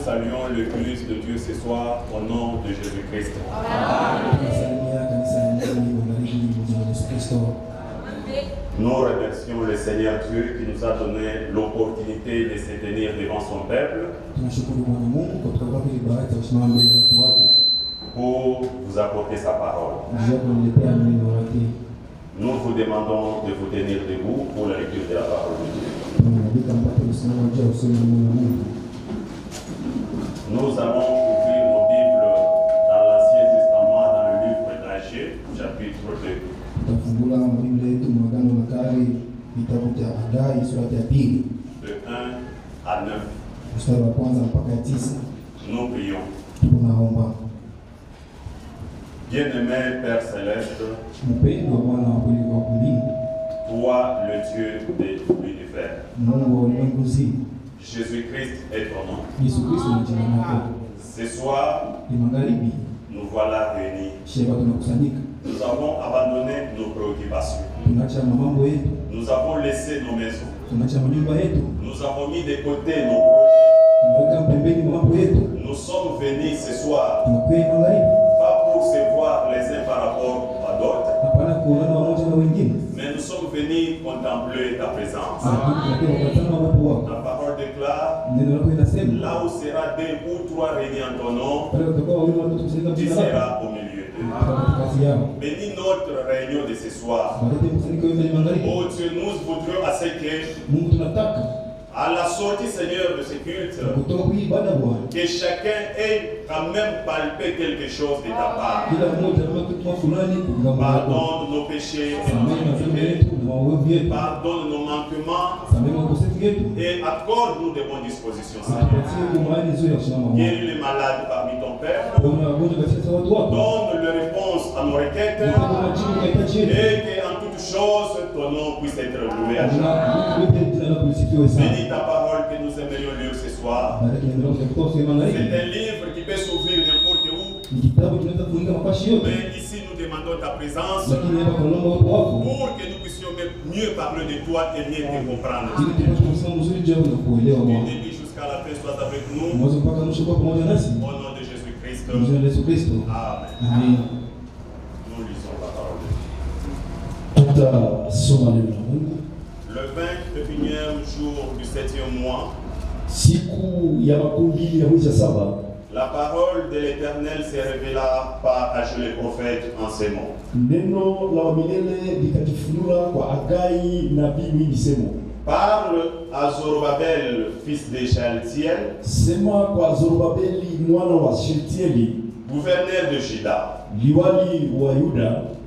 saluons le culte de Dieu ce soir au nom de Jésus-Christ. Nous remercions le Seigneur Dieu qui nous a donné l'opportunité de se tenir devant son peuple pour vous apporter sa parole. Nous vous demandons de vous tenir debout pour la lecture de la parole de Dieu. Nous allons ouvrir nos Bibles dans l'Ancien Testament, dans le livre d'Agé, chapitre 2. De 1 à 9. Nous prions. Bien-aimé Père Céleste, toi le Dieu de l'univers, Jésus-Christ est ton nom. Ce soir, nous voilà réunis. Nous avons abandonné nos préoccupations. Nous avons laissé nos maisons. Nous avons mis de côté nos projets. Nous sommes venus ce soir, pas pour se voir les uns par rapport à d'autres, mais nous sommes venus contempler ta présence. Ta parole déclare, là où sera 2 ou 3 réunis en ton nom, tu seras au milieu d'eux. Bénis notre réunion de ce soir. Oh Dieu, nous voudrions à ce que, à la sortie, Seigneur, de ce culte, que chacun ait quand même palpé quelque chose de ta part. Pardonne nos péchés et nos iniquités. Pardonne nos manquements et accorde-nous de bonnes dispositions, Seigneur. Guéris les malades parmi ton peuple. Donne les réponses à nos requêtes et qu'en toutes choses, ton nom puisse être loué à jamais. Bénis ta parole que nous aimerions lire ce soir. C'est un livre qui peut s'ouvrir n'importe où. Mais ici nous demandons ta présence pour que nous puissions mieux parler de toi et mieux te comprendre. Du début jusqu'à la fin, sois avec nous. Au nom de Jésus-Christ. Amen. Nous lisons la parole de Dieu. Le 21e jour du 7e mois, la parole de l'Éternel se révéla par Agé le prophète en ces mots. Parle à Zorobabel, fils de Shealtiel, gouverneur de Juda,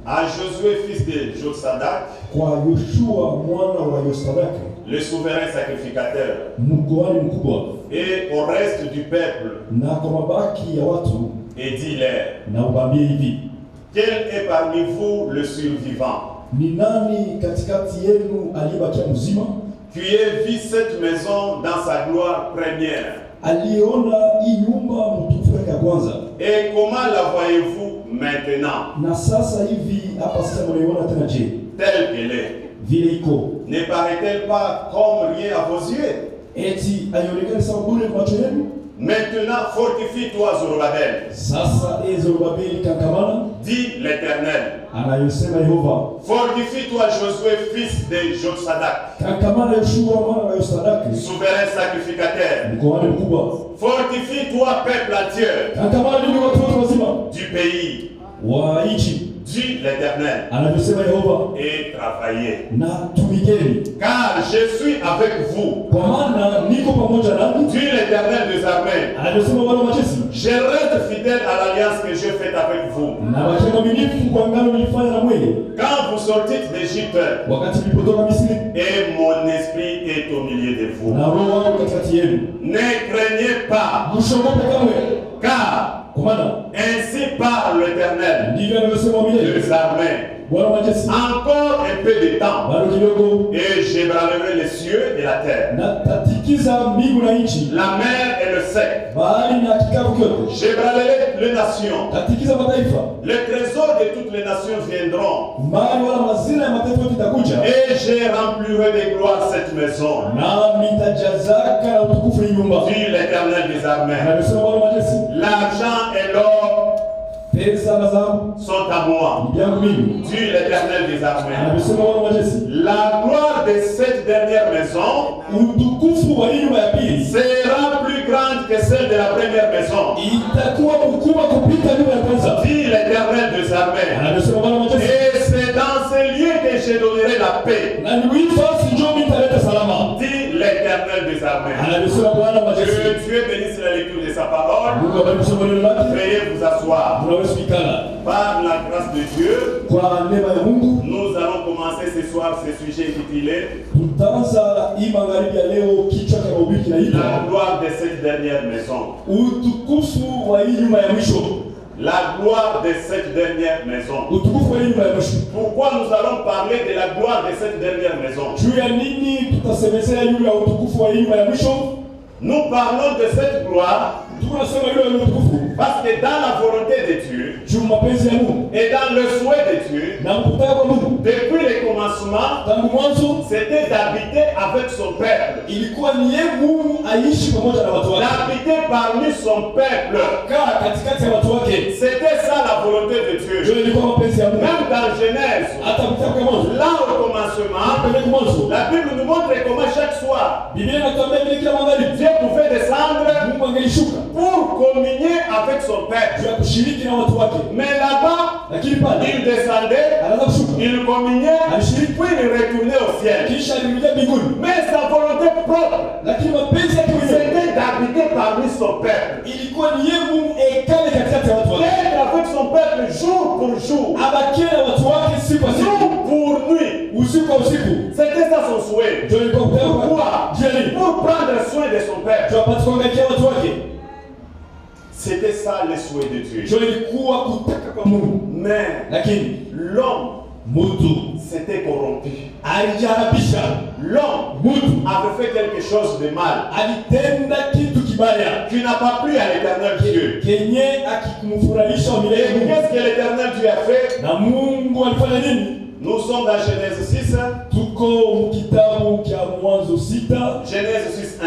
à Josué, fils de Josadak, le souverain sacrificateur, et au reste du peuple, et dis-leur, quel est parmi vous le survivant, qui ait vu cette maison dans sa gloire première? Et comment la voyez-vous maintenant? Telle qu'elle est. Ne paraît-elle pas comme rien à vos yeux? Maintenant, fortifie-toi, Zorobabel. Dit l'Éternel. Fortifie-toi, Josué, fils de Josadak, souverain sacrificateur. Fortifie-toi, peuple entier du pays. Dit l'Éternel, et travaillez, car je suis avec vous. Dit l'Éternel des armées, je reste fidèle à l'alliance que j'ai faite avec vous. Quand vous sortez d'Égypte, et mon esprit est au milieu de vous. Ne craignez pas, car ainsi parle l'Éternel des armées. encore un peu de temps, et j'ébranlerai les cieux et la terre, la mer et le sec. J'ébranlerai les nations. Les trésors de toutes les nations viendront, et je remplirai de gloire cette maison, dit l'Éternel des armées. L'argent et l'or sont à moi, dit l'Éternel des armées. La gloire de cette dernière maison sera plus grande que celle de la première maison, dit l'Éternel des armées. Et c'est dans ces lieux que je donnerai la paix, dit l'Éternel des armées. Que Dieu bénisse la lecture de sa parole. Veuillez vous asseoir. Par la grâce de Dieu, nous allons commencer ce soir ce sujet intitulé La gloire de cette dernière maison. La gloire de cette dernière maison. Pourquoi nous allons parler de la gloire de cette dernière maison? Nous parlons de cette gloire parce que dans la volonté de Dieu et dans le souhait de Dieu, depuis le commencement, c'était d'habiter avec son peuple, d'habiter parmi son peuple. C'était ça la volonté de Dieu. Même dans Genèse, là au commencement, la Bible nous montre comment chaque soir Dieu pouvait descendre pour communier avec son peuple. Mais là-bas, il descendait, il communiait, puis il retournait au ciel. Mais sa volonté propre, c'était d'habiter parmi son peuple, d'être avec son peuple jour pour jour, jour pour nuit. C'était ça son souhait. Pourquoi? Pour prendre soin de son peuple. C'était ça le souhait de Dieu. Mais l'homme s'était corrompu. L'homme avait fait quelque chose de mal qui n'a pas plu à l'Éternel Dieu. Et qu'est-ce que l'Éternel Dieu a fait? Nous sommes dans Genèse 6. Genèse 6:1.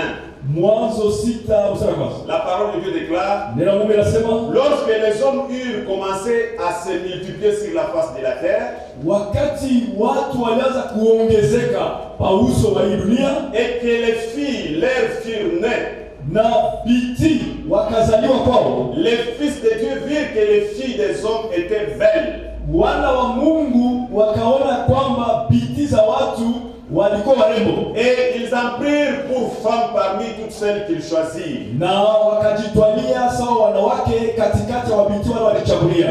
La parole de Dieu déclare: lorsque les hommes eurent commencé à se multiplier sur la face de la terre, et que les filles leur furent nées, les fils de Dieu virent que les filles des hommes étaient belles, et ils en prirent pour femmes parmi toutes celles qu'ils choisirent.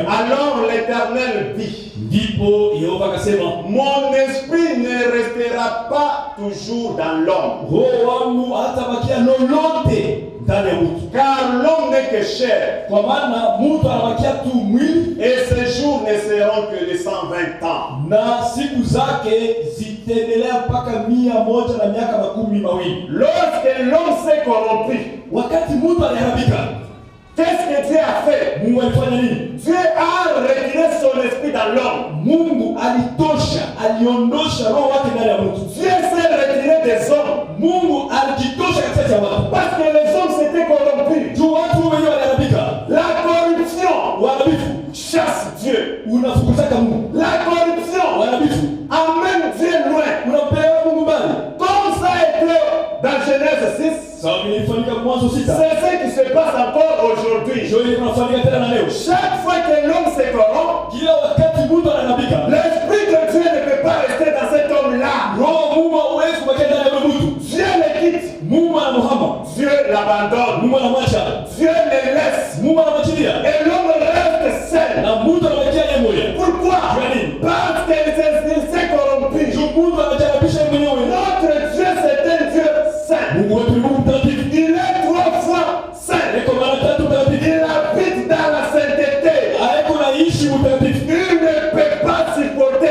Alors l'Éternel dit: mon esprit ne restera pas toujours dans l'homme, car l'homme n'est que chair, et ses jours ne seront que de 120 ans. Lorsque l'homme s'est corrompu, qu'est-ce que Dieu a fait? Dieu a retiré son esprit dans l'homme. Dieu s'est retiré des hommes parce que les hommes s'étaient corrompus. La corruption chasse Dieu. La corruption amène Dieu loin. Comme ça a été dans Genèse 6, c'est ce qui se passe encore aujourd'hui. Chaque fois que l'homme se corrompt, l'esprit de Dieu ne peut pas rester dans cet homme-là. Dieu le quitte. Dieu l'abandonne. Dieu le laisse. Et l'homme reste seul. Pourquoi? Parce qu'il s'est corrompu. Notre Dieu, c'est un Dieu saint. Il est 3 fois saint. Il habite dans la sainteté. Il ne peut pas supporter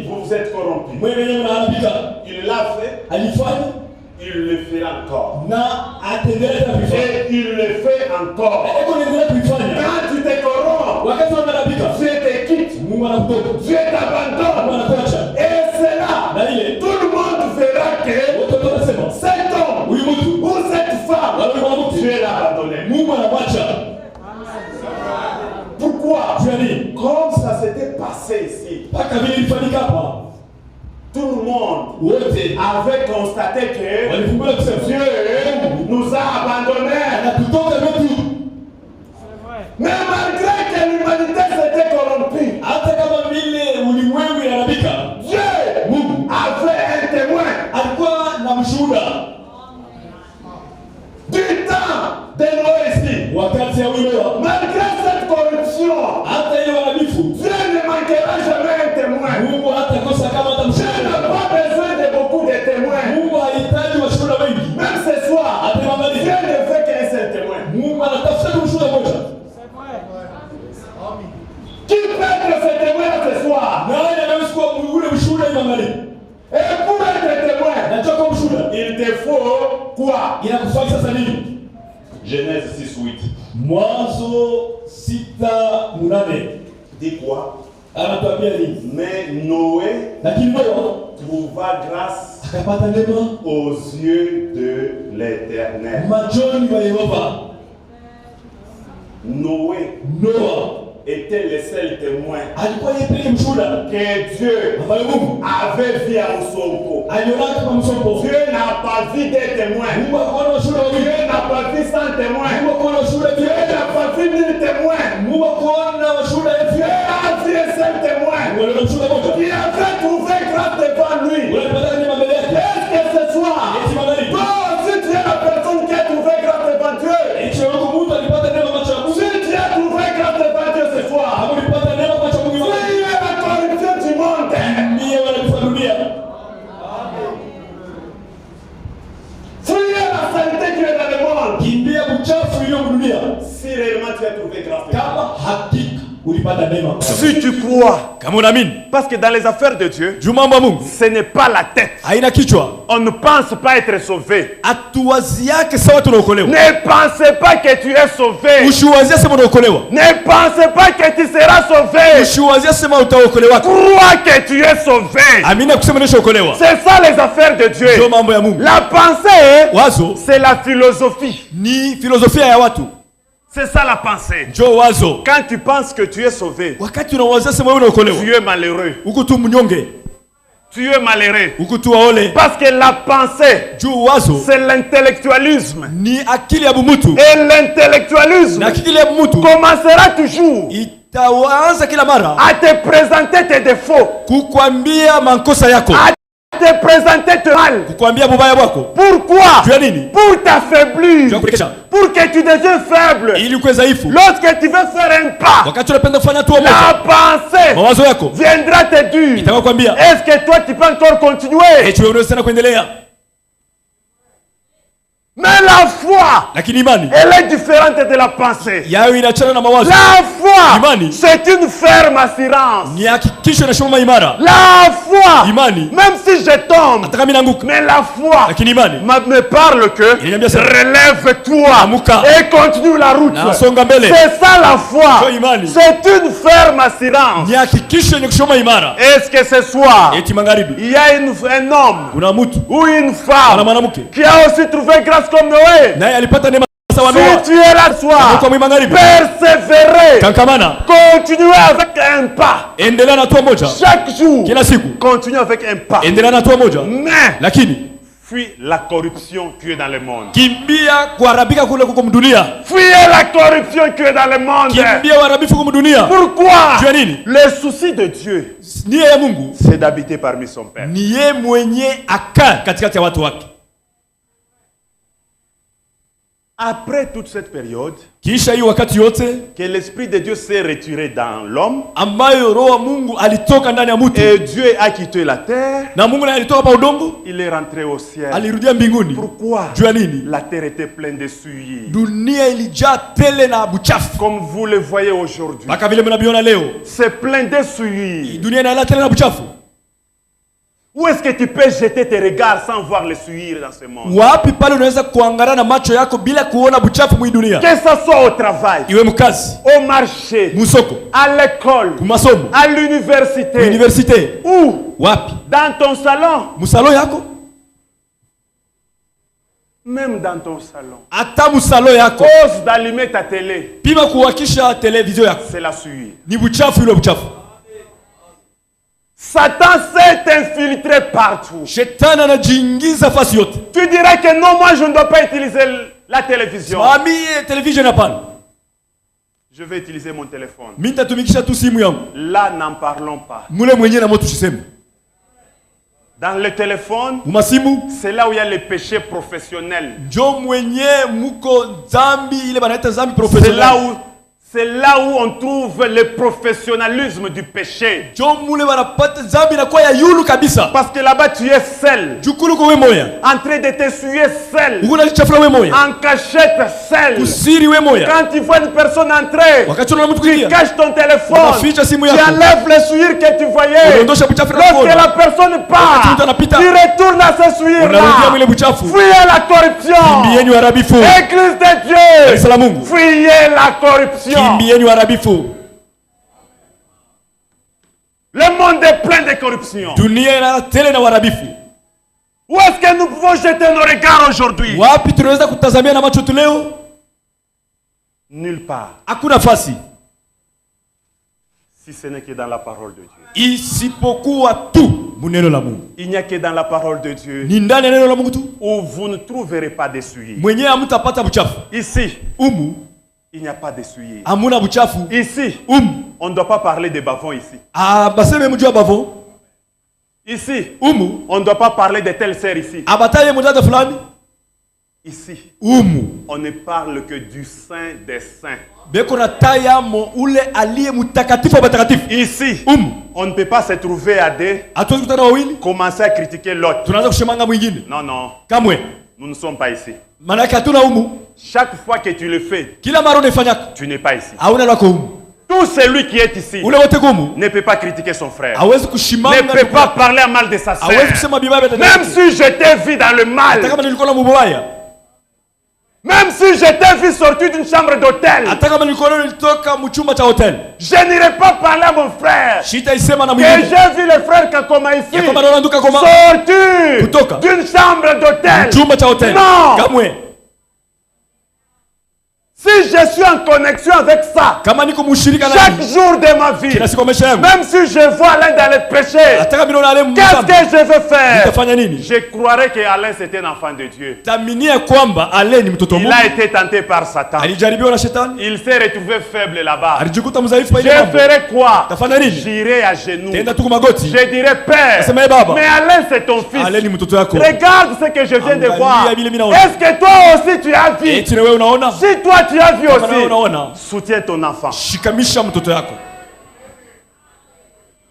vous vous êtes corrompu. Il l'a fait. Il le fait encore. Et il le fait encore. Quand tu te corromps, Dieu te quitte. Dieu t'abandonne. Et c'est là, tout le monde verra que cet homme ou cette femme, Dieu l'a abandonné. Pourquoi? Comme ça s'était passé ici, tout le monde avait constaté que Dieu nous a abandonnés. Mais malgré que l'humanité s'était corrompue, Dieu avait un témoin. Du temps de Noé ici, malgré cette corruption, Dieu ne manquera jamais un témoin. Dieu n'a pas besoin de beaucoup de témoins. Même ce soir, Dieu ne fait qu'un seul témoin. Qui peut être ce témoin ce soir? Et pour être témoin, il te faut quoi? Genèse 6:8. Dis quoi? Mais Noé trouva grâce aux yeux de l'Éternel. Noé était le seul témoin que Dieu avait vu à Moussonko. Dieu n'a pas vu des témoins. Dieu n'a pas vu 100 témoins. Dieu n'a pas vu 1000 témoins. Dieu a vu un seul témoin qui avait trouvé grâce devant lui. Est-ce que ce soir, toi aussi tu es la personne qui a trouvé grâce devant Dieu? Si tu as trouvé grâce devant Dieu ce soir, fuyez la corruption du monde. Fuyez la saleté qui est dans le monde. Si réellement tu as trouvé grâce devant Dieu. Si tu crois, parce que dans les affaires de Dieu, ce n'est pas la tête. On ne pense pas être sauvé. Ne pensez pas que tu es sauvé. Ne pensez pas que tu seras sauvé. Crois que tu es sauvé. C'est ça les affaires de Dieu. La pensée, c'est la philosophie. C'est ça la pensée. Quand tu penses que tu es sauvé, tu es malheureux. Tu es malheureux. Parce que la pensée, c'est l'intellectualisme. Et l'intellectualisme commencera toujours à te présenter tes défauts, à te présenter te mal. Pourquoi? Pour t'affaiblir. Pour que tu deviens faible. Lorsque tu veux faire un pas, la pensée viendra te dire, est-ce que toi tu peux encore continuer? Mais la foi, elle est différente de la pensée. La foi, c'est une ferme assurance. La foi, même si je tombe, mais la foi me parle que relève-toi et continue la route. C'est ça la foi. C'est une ferme assurance. Est-ce que ce soir, il y a un homme ou une femme qui a aussi trouvé grâce comme Noé? Si tu es là ce soir, persévérer, continuez avec un pas. Chaque jour, continue avec un pas. Mais fuis la corruption qui est dans le monde. Fuyez la corruption qui est dans le monde. Pourquoi? Le souci de Dieu, c'est d'habiter parmi son peuple. Après toute cette période, kisha hii wakati yote que l'Esprit de Dieu s'est retiré dans l'homme, ambayo roho Mungu alitoka ndani ya mtu, et Dieu a quitté la terre, na Mungu naye alitoka pa udongo, il est rentré au ciel. alirudia mbinguni. Pourquoi? Juu ya nini? La terre était pleine de souillure. Dunia ilijaa tele na buchafu. Comme vous le voyez aujourd'hui, Baka vile mnabiona leo, c'est plein de souillure. dunia inajaa tele na buchafu. Où est-ce que tu peux jeter tes regards sans voir les souillures dans ce monde? Wapi pale unaweza kuangalia na macho yako bila kuona buchafu mwi dunia? Que ça soit au travail, Iwe mkazi, au marché, musoko, à l'école, kumasomo, à l'université, universite, où? wapi? Dans ton salon. Musalo yako? Même dans ton salon. Ata musalo yako. Ose d'allumer ta télé. Pima kuwakisha television yako. C'est la souillure. Ni buchafu ile buchafu. Satan s'est infiltré partout. Shetani anajiingiza fasi yote. Tu dirais que non, moi je ne dois pas utiliser la télévision. Mami television hapana. Je vais utiliser mon téléphone. Mimi nitatumikisha tu simu yangu. Là, n'en parlons pas. Mule mwenyewe na moto tuseme. Dans le téléphone, c'est là où il y a les péchés professionnels. C'est là où on trouve le professionnalisme du péché. Parce que là-bas tu es seul, en train de t'essuyer seul, en cachette seul. Quand tu vois une personne entrer, tu caches ton téléphone, tu enlèves les souillures que tu voyais. Lorsque la personne part, tu retournes à ces souillures-là. Fuyez la corruption. Église de Dieu, fuyez la corruption. Le monde est plein de corruption. Où est-ce que nous pouvons jeter nos regards aujourd'hui? Nulle part. Si ce n'est que dans la parole de Dieu. Il n'y a que dans la parole de Dieu où vous ne trouverez pas de souillure. Ici, il n'y a pas de souillure. Ici, on ne doit pas parler de bavons ici. Ici, on ne doit pas parler de telle sœur ici. Ici, on ne parle que du Saint des Saints. Ici, on ne peut pas se trouver à deux, commencer à critiquer l'autre. Non, non. Nous ne sommes pas ici. Chaque fois que tu le fais, tu n'es pas ici. Tout celui qui est ici ne peut pas critiquer son frère, ne peut pas parler à mal de sa sœur. Même si je t'ai vu dans le mal, même si je t'ai vu sortir d'une chambre d'hôtel, je n'irai pas parler à mon frère que j'ai vu le frère Kakoma ici sortir d'une chambre d'hôtel. Non! Si je suis en connexion avec ça, chaque jour de ma vie, même si je vois Alain dans les péchés, qu'est-ce que je veux faire? Je croirais que Alain c'était un enfant de Dieu. Il a été tenté par Satan. Il s'est retrouvé faible là-bas. Je ferai quoi? J'irai à genoux. Je dirai Père, mais Alain c'est ton fils. Regarde ce que je viens de voir. Est-ce que toi aussi tu as vu? Si toi tu as vu aussi, soutiens ton enfant.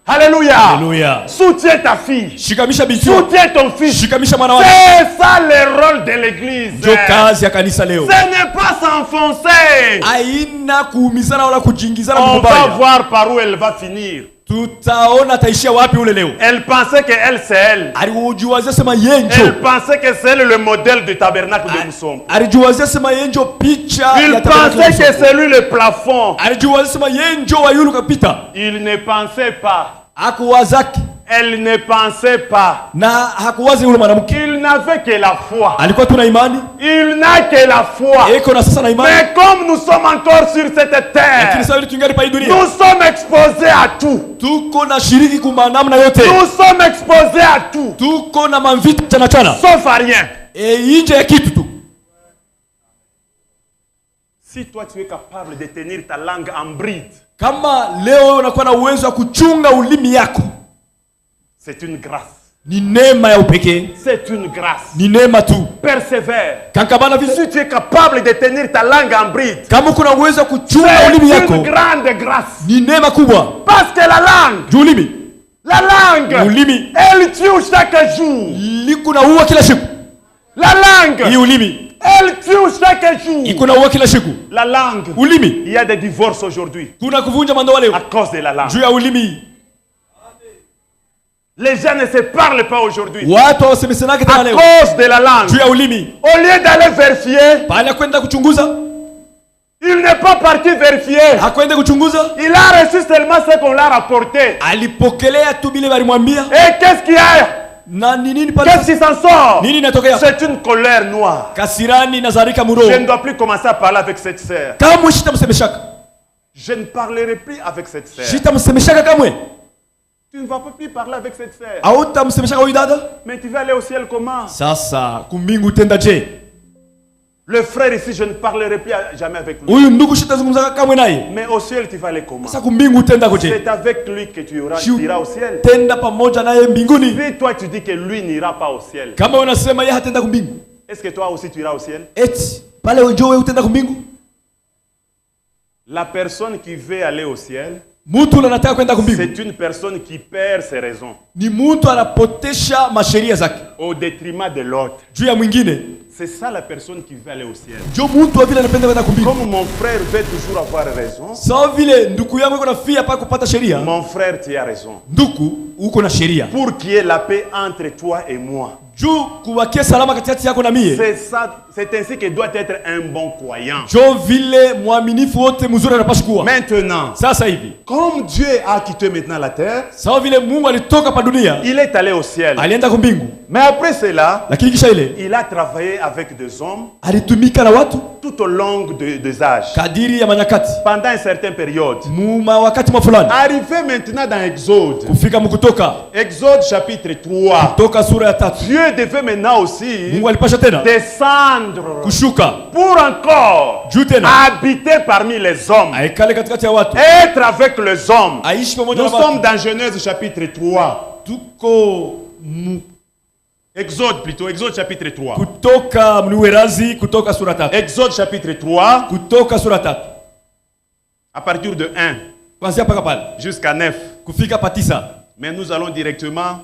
Alléluia. Alléluia. Soutiens ta fille. Soutiens ton fils. C'est ça le rôle de l'église. Ce n'est pas s'enfoncer. On va voir par où elle va finir. Elle pensait qu'elle c'est elle. Elle pensait que c'est le modèle du tabernacle de nous sommes. Il pensait que c'est lui le plafond. Il ne pensait pas. Elle ne pensait pas. Il n'avait que la foi. Il n'a que la foi. Mais comme nous sommes encore sur cette terre, nous sommes exposés à tout. Nous sommes exposés à tout. Sauf à rien. Si toi tu es capable de tenir ta langue en bride, c'est une grâce. Ni neema ya upekee. C'est une grâce. Ni neema tu. Persevère. Kankabana vile. Si tu es capable de tenir ta langue en bride, Kama kuna uwezo kuchunga c'est ulimi yako. une grande grâce. Ni neema kubwa. Parce que la langue, Ulimi. la langue, Ulimi. elle tue chaque jour. Likuna uwa kila siku. La langue, Hii ulimi. elle tue chaque jour. Ikuna uwa kila siku. La langue, Ulimi. il y a des divorces aujourd'hui Kuna kuvunja mandoa leo. à cause de la langue. Juu ya ulimi. Les gens ne se parlent pas aujourd'hui Watu wasemesenake tena à leo. cause de la langue. Juu ya ulimi. Au lieu d'aller vérifier, Baada kwenda kuchunguza, il n'est pas parti vérifier. hakwenda kuchunguza. Il a reçu seulement ce qu'on l'a rapporté. Alipokelea tu bile balimwambia. Et qu'est-ce qu'il y a? Na ni nini pale? Qu'est-ce qui s'en sort? Nini inatokea? C'est une colère noire. Kasirani nazarika muro. Je ne dois plus commencer à parler avec cette sœur. Kamwe shitamsemeshaka. Je ne parlerai plus avec cette sœur. Shitamsemeshaka kamwe. Tu ne vas pas plus parler avec cette sœur. Hautamsemeshaka huyu dada? Mais tu vas aller au ciel comment? Sasa kumbingu utenda je? Le frère ici, je ne parlerai plus jamais avec lui. Huyu ndugu shitazungumza kamwe naye. Mais au ciel, tu vas aller comment? Sasa kumbingu utenda koje? C'est avec lui que tu iras au ciel. Tenda pamoja naye mbinguni. Si toi tu dis que lui n'ira pas au ciel, Kama unasema yeye hatenda kumbingu. est-ce que toi aussi tu iras au ciel? Eti pale wewe wewe utenda kumbingu? La personne qui veut aller au ciel, Mtu anataka kwenda kumbingu. c'est une personne qui perd ses raisons Ni mtu anapotesha masheria zake au détriment de l'autre. juu ya mwingine. C'est ça la personne qui veut aller au ciel. Jo mtu wa vile anapenda kwenda kumbingu. Comme mon frère veut toujours avoir raison, Sawa vile ndugu yangu yuko nafia pa kupata sheria. mon frère, tu as raison. Ndugu uko na sheria. Pour qu'il y ait la paix entre toi et moi. Juu kuwakia salama katikati yako na mie. C'est ça, c'est ainsi que doit être un bon croyant. Jo vile mwaminifu wote mzuri anapaswa kuwa. Maintenant, Sasa hivi. comme Dieu a quitté maintenant la terre, Sawa vile Mungu alitoka pa dunia. il est allé au ciel. Alienda kumbingu. Mais après cela, Lakini kisha ile il a travaillé avec des hommes alitumika na watu tout au long des âges, kadiri ya manyakati. pendant une certaine période. Muma wakati mafulani. Arrivé maintenant dans Exode, Kufika mkutoka. Exode chapitre 3, Toka sura ya 3. Dieu devait maintenant aussi Mungu alipasha tena descendre kushuka pour encore juu tena habiter parmi les hommes, aikale katikati ya watu, être avec les hommes. aishi pamoja Nous na watu. sommes dans Genèse chapitre 3. Exode plutôt, Exode chapitre 3. Kutoka mniwerazi kutoka sura 3. Exode chapitre 3, Kutoka sura 3. à partir de 1 Kuanzia paka pale jusqu'à 9. kufika pa 9. Mais nous allons directement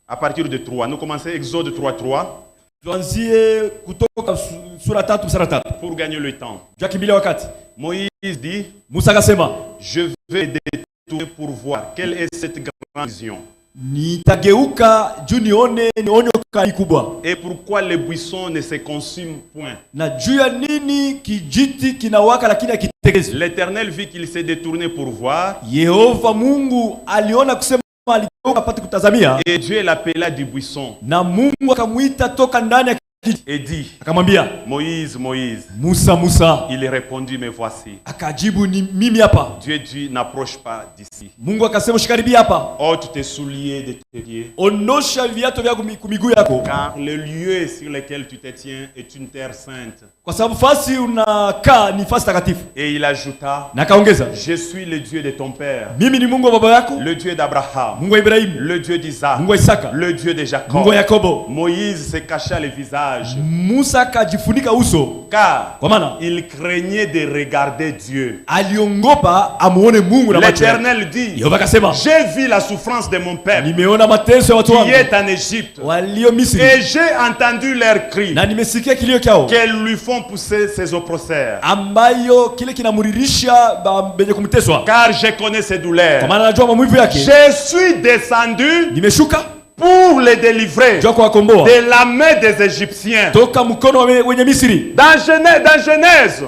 à partir de 3. Nous commençons Exode 3, 3 Tuanzie kutoka sura 3 mstari 3. pour gagner le temps. Jakimbilia wakati. Moïse dit, Musa akasema, je vais détourner pour voir quelle est cette grande vision. nitageuka juu nione onyo kali kubwa. Et pourquoi les buissons ne se consument point. Na juu ya nini kijiti kinawaka lakini hakiteketezwi? L'Éternel vit qu'il s'est détourné pour voir. Yehova Mungu aliona kusema aligeuka apate kutazamia. Et Dieu l'appela du buisson. Na Mungu akamuita toka ndani ya kijiti. Et dit, Akamwambia, Moïse, Moïse. Musa, Musa. Il répondit, me voici. Akajibu, ni mimi hapa. Dieu dit, n'approche pas d'ici. Mungu akasema, usikaribia hapa. Ôte tes souliers de tes pieds. Onosha viatu vyako kumiguu yako. Car le lieu sur lequel tu te tiens est une terre sainte. Kwa sababu fasi unakaa ni fasi takatifu. Et il ajouta, Na kaongeza, je suis le Dieu de ton père. mimi ni Mungu wa baba yako, Le Dieu d'Abraham. Mungu wa Ibrahim, Le Dieu d'Isaac. Mungu wa Isaka, Le Dieu de Jacob. Mungu wa Yakobo. Moïse se cacha le visage. Musa akajifunika uso. Car Kwa maana il craignait de regarder Dieu. aliongopa amuone Mungu na macho yake. L'Éternel dit, Yehova akasema, j'ai vu la souffrance de mon peuple nimeona mateso ya watu qui wangu est en Égypte. walio Misri, Et j'ai entendu leurs cris na nimesikia kilio kyao qu'elles lui font pousser ses oppresseurs. ambayo kile kinamuririsha benye kumteswa. Car je connais ses douleurs. Kwa maana najua maumivu yake. Je suis descendu Nimeshuka pour les délivrer jua kuwakomboa de la main des Égyptiens. toka mkono wa wenye Misri. Dans Genèse,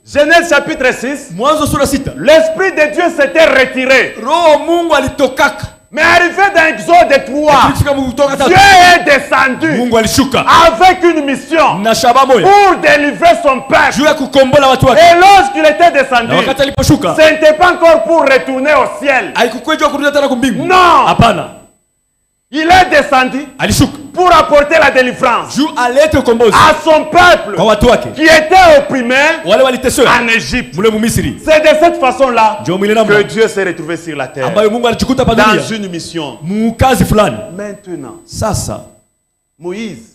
Genèse chapitre 6, Mwanzo sura 6, l'Esprit de Dieu s'était retiré. Roho Mungu alitokaka. Mais arrivé dans Exode 3, Dieu est descendu Mungu alishuka avec une mission na shaba moja pour délivrer son peuple. juu ya kukombola watu wake. Et lorsqu'il était descendu, Na wakati aliposhuka ce n'était pas encore pour retourner au ciel. haikukuwa jua kurudi tena kumbingu. Non. Hapana. Il est descendu pour apporter la délivrance à son peuple qui était opprimé en Égypte. C'est de cette façon-là que Dieu s'est retrouvé sur la terre dans une mission. Maintenant, Moïse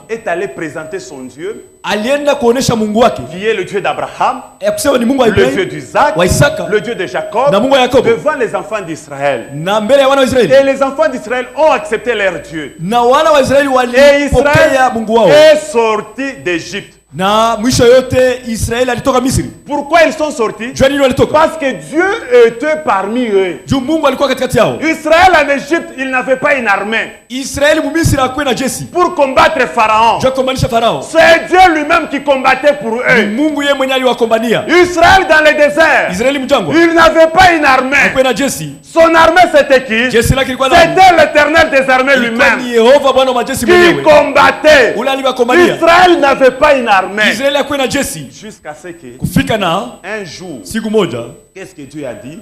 est allé présenter son Dieu qui est le Dieu d'Abraham, le Dieu d'Isaac, le Dieu de Jacob, devant les enfants d'Israël. Et les enfants d'Israël ont accepté leur Dieu. Et Israël est sorti d'Égypte. Pourquoi ils sont sortis? Parce que Dieu était parmi eux. Israël en Égypte, il n'avait pas une armée pour combattre Pharaon. C'est Dieu lui-même qui combattait pour eux. Israël dans le désert, il n'avait pas une armée. Son armée c'était qui? C'était l'Éternel des armées lui-même qui combattait. Israël n'avait pas une armée. Jusqu'à ce que un jour, qu'est-ce que Dieu a dit?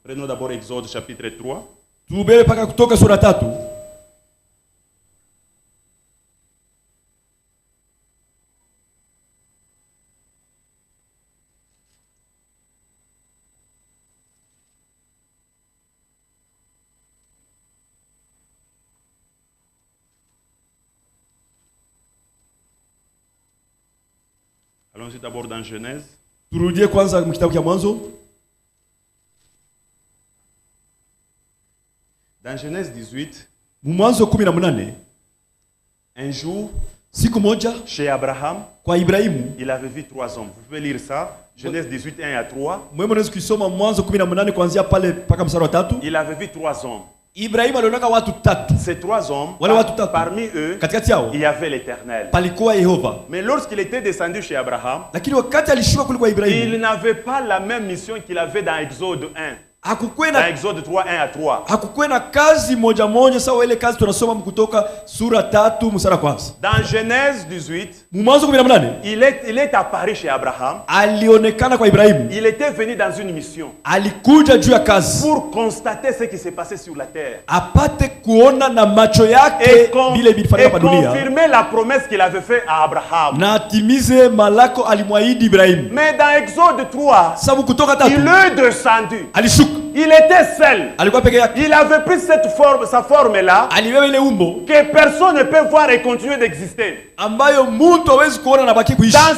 Prenons d'abord Exode chapitre 3. Allons-y d'abord dans Genèse. Dans Genèse 18, un jour, chez Abraham, il avait vu 3 hommes. Vous pouvez lire ça. Genèse 18, 1 à 3. Il avait vu 3 hommes. Ces 3 hommes, parmi eux, il y avait l'Éternel. Mais lorsqu'il était descendu chez Abraham, il n'avait pas la même mission qu'il avait dans Exode 1. Dans Exode 3, 1 à 3. Dans Genèse 18, il est apparu chez Abraham. Il était venu dans une mission pour constater ce qui s'est passé sur la terre et confirmer la promesse qu'il avait faite à Abraham. Mais dans Exode 3, il est descendu. Il était seul. Il avait pris sa forme-là que personne ne peut voir et continuer d'exister. Dans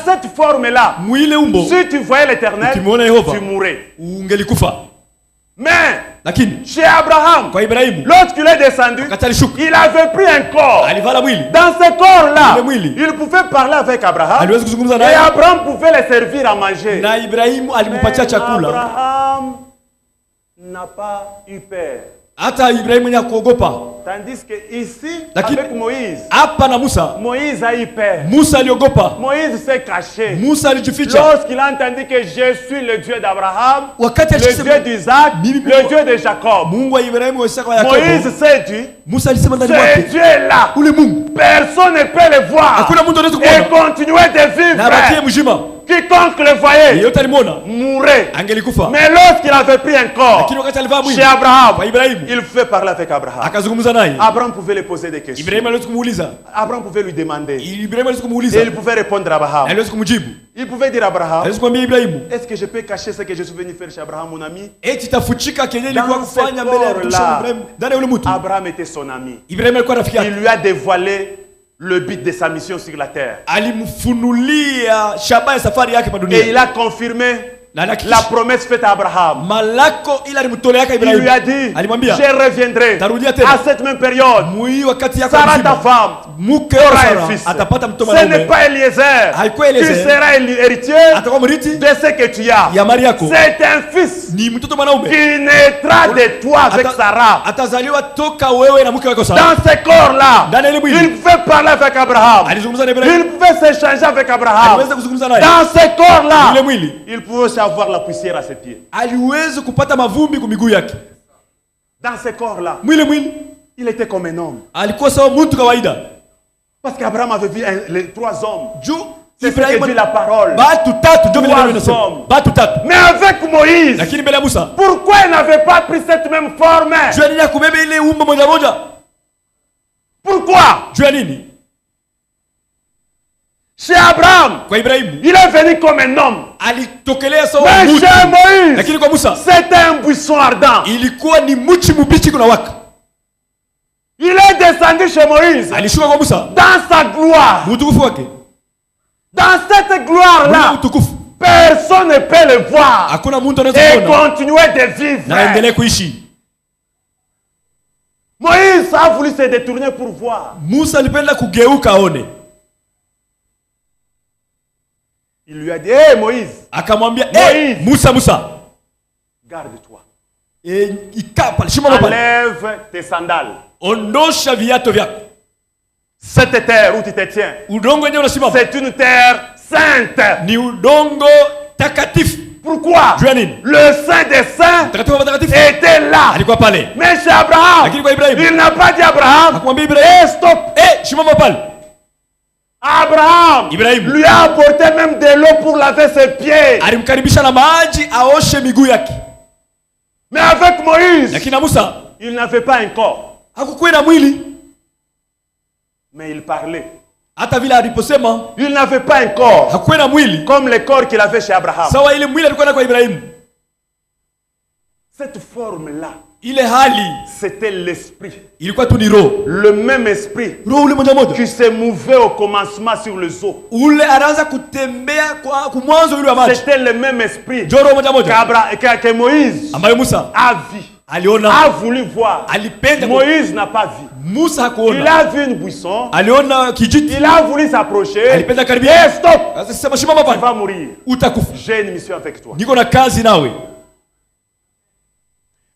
cette forme-là, si tu voyais l'Éternel, tu mourrais. Mais chez Abraham, lorsqu'il est descendu, il avait pris un corps. Dans ce corps-là, il pouvait parler avec Abraham et Abraham pouvait le servir à manger. Mais Abraham n'a pas eu peur. Tandis que ici, avec Moïse, Moïse a eu peur. Moïse s'est caché. Lorsqu'il a entendu que je suis le Dieu d'Abraham, le Dieu d'Isaac, le Dieu de Jacob, Moïse s'est dit, ce Dieu-là, personne ne peut le voir et continuer de vivre. Quiconque le voyait mourait. Mais lorsqu'il avait pris un corps chez Abraham, il pouvait parler avec Abraham. Abraham pouvait lui poser des questions. Abraham pouvait lui demander. Et il pouvait répondre à Abraham. Il pouvait dire à Abraham, est-ce que je peux cacher ce que je suis venu faire chez Abraham, mon ami? Dans ce corps-là, Abraham était son ami. Il lui a dévoilé le but de sa mission sur la terre. Et il a confirmé la promesse faite à Abraham. Il lui a dit, je reviendrai à cette même période. Sarah, ta femme, aura un fils. Ce n'est pas Eliezer qui sera héritier de ce que tu as. C'est un fils qui naîtra de toi avec Sarah. Dans ce corps-là, il pouvait parler avec Abraham. Il pouvait s'échanger avec Abraham. Dans ce corps-là, il pouvait avoir la poussière à ses pieds. Dans ce corps-là, il était comme un homme. Parce qu'Abraham avait vu les 3 hommes. C'est ce que dit la parole. 3 hommes. Mais avec avec Moïse, lakini mbele ya Musa, pourquoi il n'avait pas pris cette même forme? juu ya nini hakubeba ile umbo moja moja? Pourquoi? Juu ya nini? Chez Abraham, Kwa Ibrahimu, il est venu comme un homme. alitokelea sawa Mais mtu. chez Moïse, Lakini kwa Musa, c'était un buisson ardent. ilikuwa ni mchi mbichi kuna waka. Il est descendu chez Moïse Alishuka kwa Musa dans sa gloire. utukufu wake. Dans cette gloire-là, Utukufu. personne ne peut le voir Hakuna mtu anaweza et kuona continuer de vivre. na aendelee kuishi. Moïse a voulu se détourner pour voir. Musa alipenda kugeuka aone. Il lui a dit, hey Moïse, Akamwambia, Moïse, Musa, garde-toi. Ikapa, shimama pale. Enlève tes sandales. Ondosha viatu vyako. Cette terre où tu te tiens, Udongo yenyewe unasimama. c'est une terre sainte. Ni udongo takatifu. Pourquoi? Jua nini? Le saint des saints Takatifu wa takatifu était là. alikuwa pale. Mais chez Abraham, Lakini kwa Ibrahim, il n'a pas dit Abraham, akamwambia Ibrahim, stop. shimama pale. Abraham Ibrahim lui a apporté même de l'eau pour laver ses pieds. Alimkaribisha na maji aoshe miguu yake. Mais avec Moïse, Lakini na Musa, il n'avait pas un corps. hakukuwa na mwili. Mais il parlait. Hata vile aliposema, Il n'avait pas un corps hakukuwa na mwili comme le corps qu'il avait chez Abraham. sawa ile mwili alikuwa nayo kwa Ibrahim. Cette forme-là, Ile hali c'était l'esprit. ilikuwa tu ni roho. Le même esprit Roho ule moja moja qui se mouvait au commencement sur les eaux. ule anaanza kutembea kwa kumwanzo ule wa maji. C'était le même esprit Roho moja moja que Moïse ambayo Musa a vu, aliona, a voulu voir. alipenda. Moïse n'a pas vu. Musa Il hakuona. a vu une buisson. Aliona kijiti. Il a voulu s'approcher. Alipenda karibia. Et stop! Sema shimama Tu pale. vas mourir. Utakufa. J'ai une mission avec toi. Niko na kazi nawe.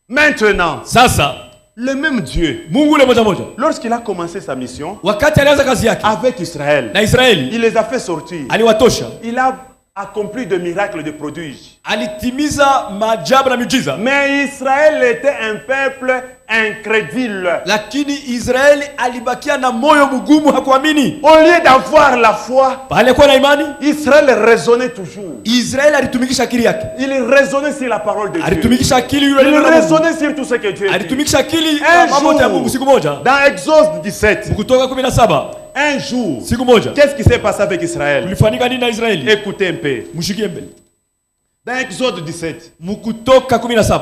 Maintenant, Sasa le même Dieu, Mungu ule moja moja, lorsqu'il a commencé sa mission wakati alianza kazi yake avec Israël, na Israeli, il les a fait sortir. aliwatosha, Il a accompli de miracles, de prodiges. alitimiza maajabu na miujiza. Mais Israël était un peuple incrédule. Lakini Israeli alibakia na moyo mgumu, hakuamini. Au lieu d'avoir la foi, Pale kwa na imani, Israël raisonnait toujours. Israeli alitumikisha akili yake. Il raisonnait sur la parole de Dieu. Alitumikisha akili yule Il neno la Mungu. raisonnait sur tout ce que Dieu dit. Alitumikisha akili Un kwa mambo ya Mungu. jour, Siku moja, dans Exode 17, Kutoka 17, un jour, siku moja, qu'est-ce qui s'est passé avec Israël? kulifanyika nini na Israeli? Écoutez un peu. Mshikie mbele. Dans Exode 17, Kutoka 17,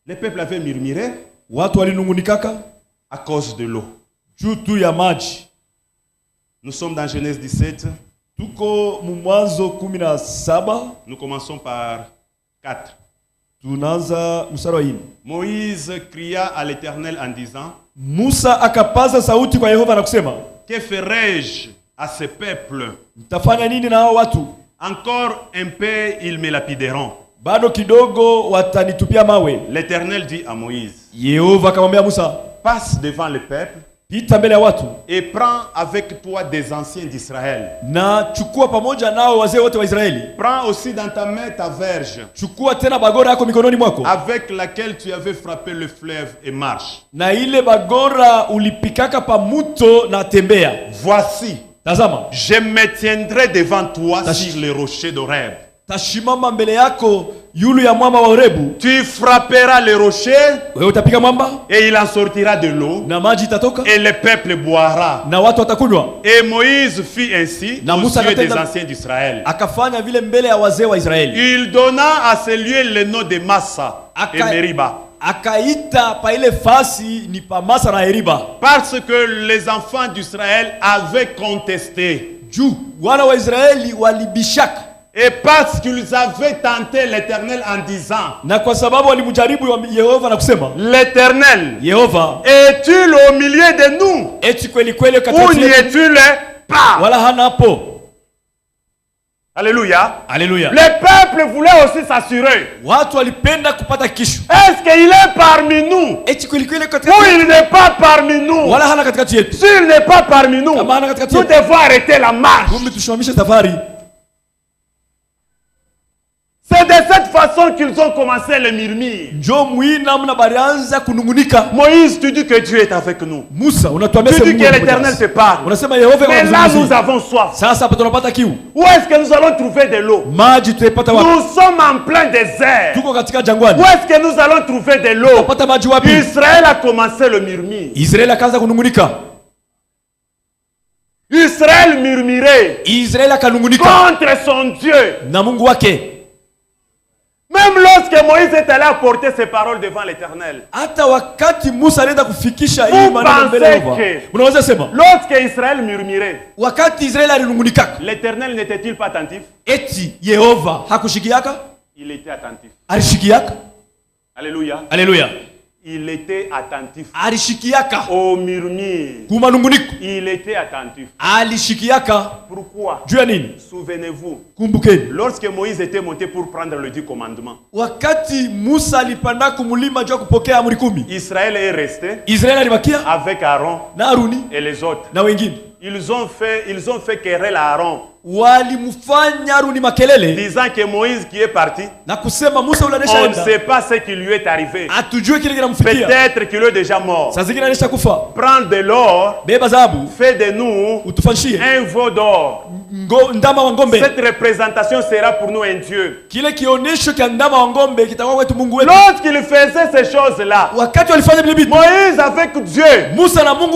le peuple avait murmuré watu walinungunikaka à cause de l'eau. juu tu ya maji. Nous sommes dans Genèse 17. Tuko Mwanzo 17, Nous commençons par 4. tunaanza mstari wa 4. Moïse cria à l'Éternel en disant, Musa akapaza sauti kwa Yehova na kusema, que ferai-je à ce peuple? mtafanya nini na hao watu? Encore un peu, ils me lapideront. Bado kidogo watanitupia mawe. L'Éternel dit à Moïse, Yehova akamwambia Musa, passe devant le peuple pita mbele ya watu et prends avec toi des anciens d'Israël. na chukua pamoja nao wazee wote wa Israeli. Prends aussi dans ta main ta verge Chukua tena bagora yako mikononi mwako, avec laquelle tu avais frappé le fleuve et marche. na ile bagora ulipikaka pa muto na tembea. Voici, Tazama, je me tiendrai devant toi Tashi- sur les rochers d'Horeb. tashimama mbele yako yulu ya mwamba wa Horebu. Tu frapperas les rochers Wewe utapika mwamba et il en sortira de l'eau na maji itatoka et le peuple boira. na watu watakunywa. Et Moïse fit ainsi Na aux Musa yeux des akatenda- anciens d'Israël. Akafanya vile mbele ya wazee wa Israeli. Il donna à ce lieu le nom de Massa et Aka- Meriba, Akaita pa ile fasi ni pa Masa na Eriba. parce que les enfants d'Israël avaient contesté Juu wana wa Israeli walibishaka, et parce qu'ils avaient tenté l'Éternel en disant, na kwa sababu walimjaribu Yehova na kusema, l'Éternel, Yehova, es-tu au milieu de nous eti kweli kweli ou katikati n'y yetu es-tu pas? wala hana hapo? Alléluia. Haleluya. Le peuple voulait aussi s'assurer. Watu walipenda kupata kishu, Est-ce qu'il est parmi nous eti kweli kweli ou katikati il n'est pas parmi nous? wala hana katikati yetu. S'il n'est pas parmi nous, Kama hana katikati nous yetu, devons arrêter la marche. kumbe tushamishe safari. C'est de cette façon qu'ils ont commencé le murmure. Moïse, tu dis que Dieu est avec nous. Tu dis que l'Éternel te parle. Mais là, nous avons soif. Où est-ce que nous allons trouver de l'eau? Nous sommes en plein désert. Où est-ce que nous allons trouver de l'eau? Israël a commencé le murmure. Israël murmurait contre son Dieu. Même lorsque Moïse est allé apporter ses paroles devant l'Éternel. Vous pensez que lorsque Israël murmurait, l'Éternel n'était-il pas attentif? Il était attentif. Alléluia. Alléluia. Il était attentif. Au murmure. Il était attentif. Pourquoi? Souvenez-vous. Lorsque Moïse était monté pour prendre le 10 commandements, Israël est resté avec Aaron et les autres. Ils ont fait querelle à Aaron, disant que Moïse qui est parti, on ne sait pas ce qui lui est arrivé. Peut-être qu'il est déjà mort. Prends de l'or, fais de nous un veau d'or. Cette représentation sera pour nous un Dieu. Lorsqu'il faisait ces choses-là, Moïse avec Dieu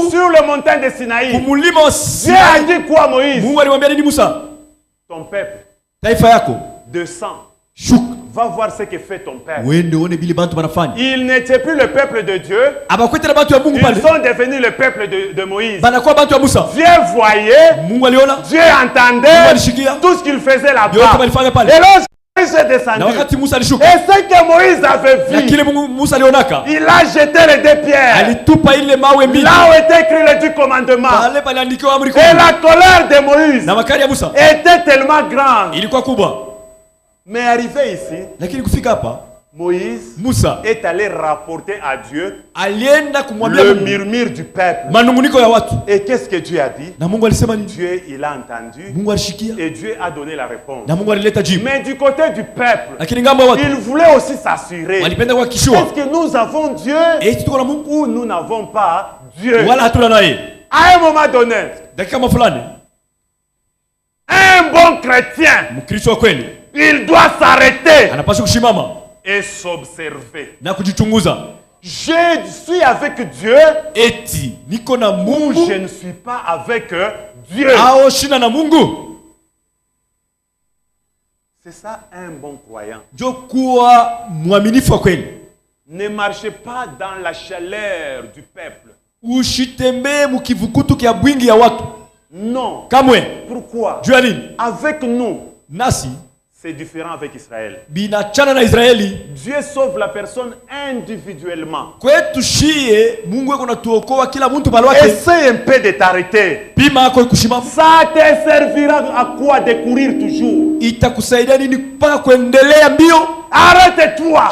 sur le montagne de Sinaï, Dieu a dit quoi, Moïse? Ton peuple descend. Va voir ce que fait ton père. Il n'était plus le peuple de Dieu. Ils sont devenus le peuple de Moïse. Dieu voyait, Dieu entendait tout ce qu'il faisait là-bas. Et lorsque Moïse est descendu, et ce que Moïse avait vu, il a jeté les deux pierres. Là où était écrit les 10 commandements. Et la colère de Moïse était tellement grande. Mais arrivé ici, Moïse est allé rapporter à Dieu le murmure du peuple. Et qu'est-ce que Dieu a dit? Dieu, il a entendu et Dieu a donné la réponse. Mais du côté du peuple, il voulait aussi s'assurer. Est-ce que nous avons Dieu ou nous n'avons pas Dieu? À un moment donné, un bon chrétien, il doit s'arrêter et s'observer. Je suis avec Dieu ou je ne suis pas avec Dieu. C'est ça un bon croyant. Ne marchez pas dans la chaleur du peuple. Non. Pourquoi? Avec nous, c'est différent avec Israël. Dieu sauve la personne individuellement. Essaye un peu de t'arrêter. Ça te servira à quoi de courir toujours? Arrête-toi.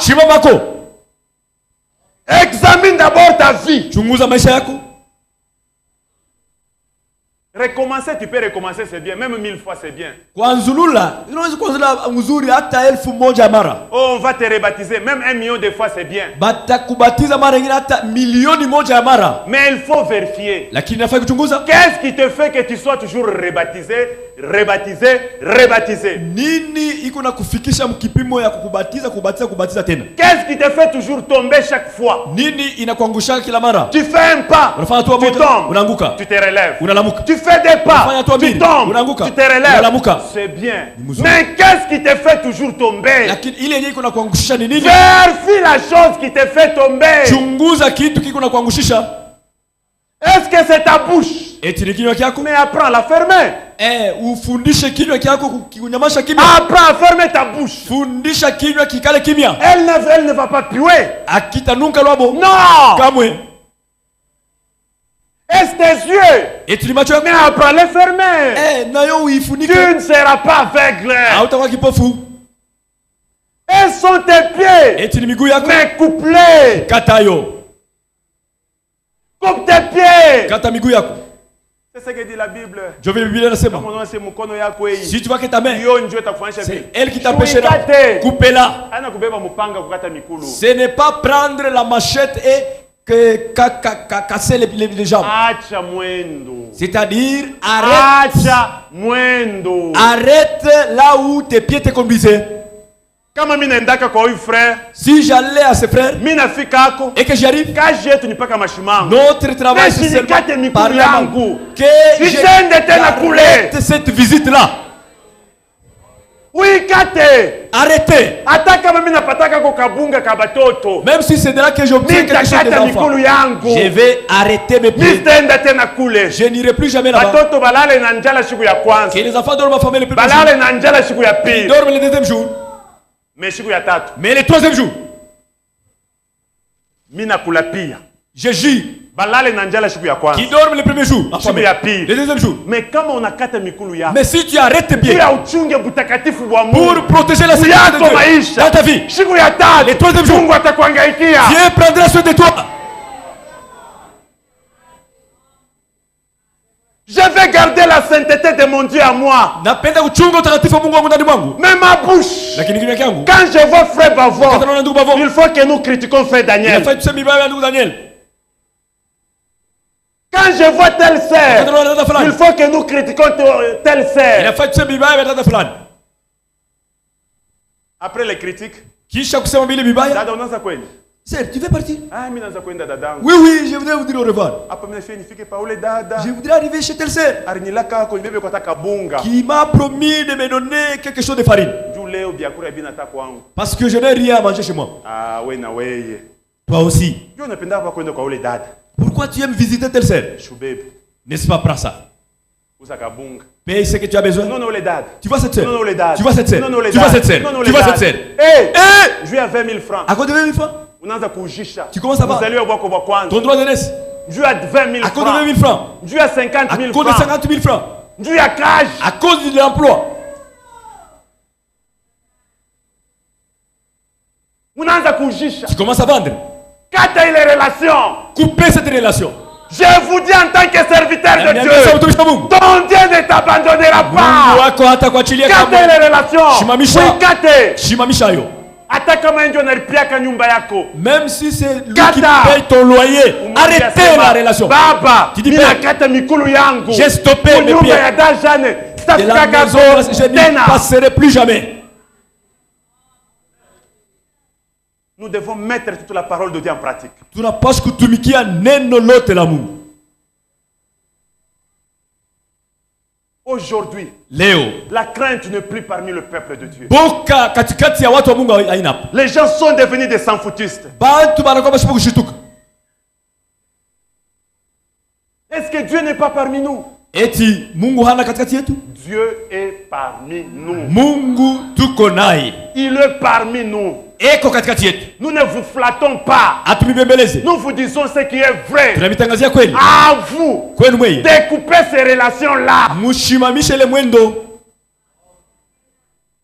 Examine d'abord ta vie. Recommencer, tu peux recommencer, c'est bien. Même 1000 fois, c'est bien. Oh, on va te rebaptiser. Même 1 million de fois, c'est bien. Mais il faut vérifier. Qu'est-ce qui te fait que tu sois toujours rebaptisé? Qu'est-ce qui te fait toujours tomber chaque fois? Tu fais un pas, tu tombes, tu te relèves. Tu fais des pas, tu tombes, tu te relèves. C'est bien. Mais qu'est-ce qui te fait toujours tomber? Vérifie la chose qui te fait tomber. Est-ce que c'est ta bouche? Mais apprends à la fermer. Apprends à fermer ta bouche. Elle ne va pas puer. Non. Est-ce tes yeux? Mais apprends à les fermer. Tu ne seras pas aveugle. Elles sont tes pieds. Mais coupe-les. Coupe tes pieds. C'est ce que dit la Bible. Si tu vois que ta main, c'est elle qui t'empêchera. Coupez-la. Ce n'est pas prendre la machette et casser les jambes. C'est-à-dire, arrête là où tes pieds te conduisaient. Si j'allais à ce frère et que j'arrive, notre travail c'est seulement par la main que j'arrête cette visite-là. Arrêtez. Même si c'est de là que j'obtiens quelque chose des enfants, je vais arrêter mes pieds. Je n'irai plus jamais là-bas. Que les enfants dorment affamés le premier jour. Ils dorment le deuxième jour. Mais le troisième jour, je jure qui dorment le premier jour, le deuxième jour. Mais si tu arrêtes tes pieds pour protéger la sécurité de Dieu dans ta vie, le troisième jour, Dieu prendra soin de toi. Je vais garder la sainteté de mon Dieu à moi. Même ma bouche. Quand je vois frère Bavon, il faut que nous critiquions frère Daniel. Quand je vois telle sœur, il faut que nous critiquions telle sœur. Après les critiques, Sœur, tu veux partir? Oui, oui, je voudrais vous dire au revoir. Je voudrais arriver chez telle sœur qui m'a promis de me donner quelque chose de farine. Parce que je n'ai rien à manger chez moi. Toi aussi. Pourquoi tu aimes visiter telle sœur? N'est-ce pas, prends ça. Paye ce que tu as besoin. Tu vois cette sœur? Tu vois cette sœur? Tu vois cette sœur? Tu vois cette sœur? Je lui ai 20 000 francs. À cause de 20 000 francs? Tu commences à voir ton droit de naissance. Dieu a 20 000 francs. À cause de 20 000 francs. Dieu a 50 000 francs. À cause de 50 000 francs. Dieu a cash. À cause de l'emploi. Tu commences à vendre. Coupez cette relation. Je vous dis en tant que serviteur de Dieu, ton Dieu ne t'abandonnera pas. Kate les relations. Même si c'est lui qui paye ton loyer, arrêtez la relation. Tu dis, j'ai stoppé mes pieds. De la maison, je n'y passerai plus jamais. Nous devons mettre toute la parole de Dieu en pratique. Aujourd'hui, la crainte n'est plus parmi le peuple de Dieu. Les gens sont devenus des sans-foutistes. Est-ce que Dieu n'est pas parmi nous? Dieu est parmi nous. Il est parmi nous. Nous ne vous flattons pas. Nous vous disons ce qui est vrai. À vous découper ces relations-là.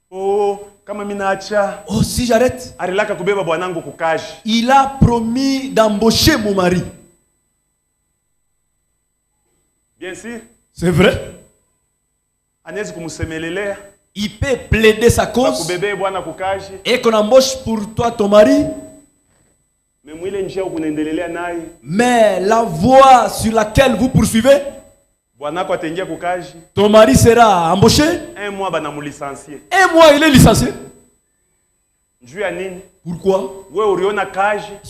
Oh, si j'arrête, il a promis d'embaucher mon mari. Bien sûr. C'est vrai. Il peut plaider sa cause et qu'on embauche pour toi ton mari. Mais la voie sur laquelle vous poursuivez, ton mari sera embauché. Un mois il est licencié. Pourquoi?